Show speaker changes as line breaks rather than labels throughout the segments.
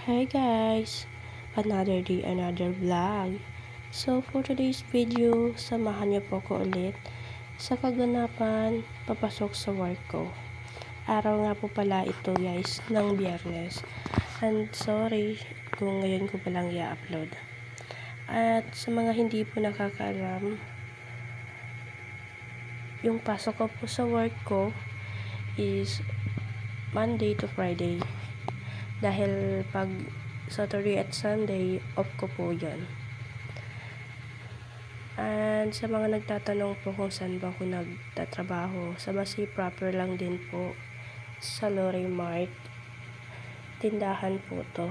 Hi guys! Another day, another vlog. So for today's video, samahan niyo po ko ulit sa kaganapan papasok sa work ko. Araw nga po pala ito guys ng Biyernes. And sorry kung ngayon ko palang i-upload. At sa mga hindi po nakakaalam, yung pasok ko po sa work ko is Monday to Friday. Dahil pag Saturday at Sunday, off ko po yun. And sa mga nagtatanong po kung saan ba ako nagtatrabaho, sa Basi proper lang din po, sa Lorry Mart. Tindahan po to.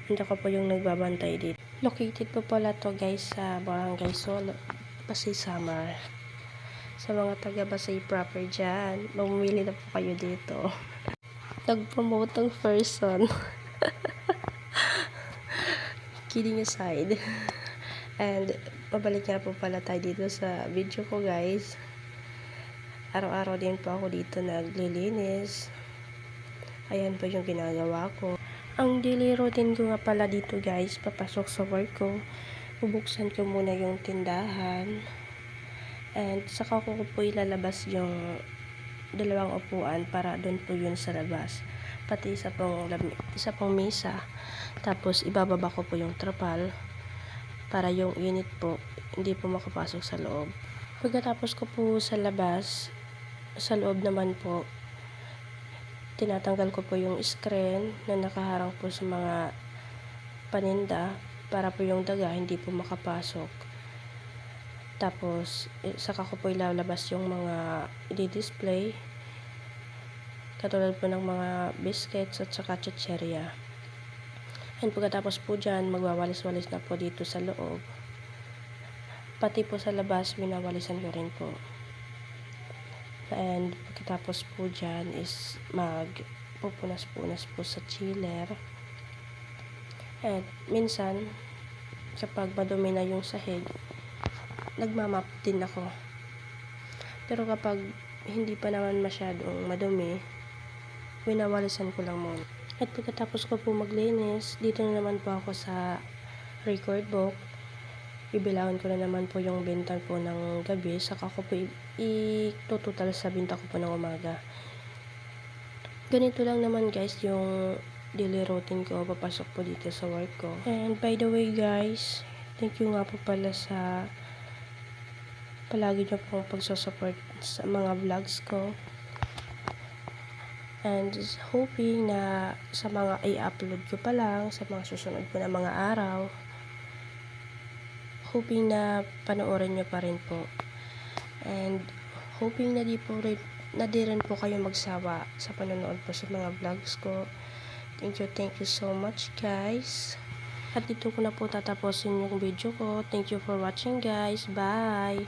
Hindi ko po yung nagbabantay dito. Located po pala to guys sa Barangay Solo, Basi Samar. Sa mga taga Basi proper dyan, mamumili na po kayo dito. Nag-promote ng person. Kidding aside. And pabalik nga po pala tayo dito sa video ko guys. Araw-araw din po ako dito naglilinis. Ayan po yung ginagawa ko. Ang daily routine ko nga pala dito guys, papasok sa work ko, bubuksan ko muna yung tindahan. And saka ko po ilalabas yung dalawang upuan para doon po yun sa labas. Pati isa pong mesa. Tapos ibababa ko po yung trapal para yung unit po hindi po makapasok sa loob. Pagkatapos ko po sa labas, sa loob naman po, tinatanggal ko po yung screen na nakaharang po sa mga paninda para po yung daga hindi po makapasok. Tapos saka ko po ilalabas yung mga i-display katulad po ng mga biscuits at saka chicherya. And pagkatapos po dyan, magwawalis-walis na po dito sa loob. Pati po sa labas, winawalisan ko rin po. And pagkatapos po dyan is magpupunas-punas po sa chiller. And minsan, kapag madumi na yung sahig, nagmamap din ako. Pero kapag hindi pa naman masyadong madumi, winawalisan ko lang muna. At pagkatapos ko po maglinis, dito na naman po ako sa record book. Bibilawin ko na naman po yung benta po ng gabi. Saka ko po itutotal sa benta ko po ng umaga. Ganito lang naman guys yung daily routine ko papasok po dito sa work ko. And by the way guys, thank you nga po pala sa palagi nyo pong pagsusupport sa mga vlogs ko. And hoping na sa mga i-upload ko pa lang, sa mga susunod ko na mga araw, hoping na panoorin nyo pa rin po. And hoping na di rin po kayo magsawa sa panonood po sa mga vlogs ko. Thank you so much guys. At dito ko na po tatapusin yung video ko. Thank you for watching guys. Bye!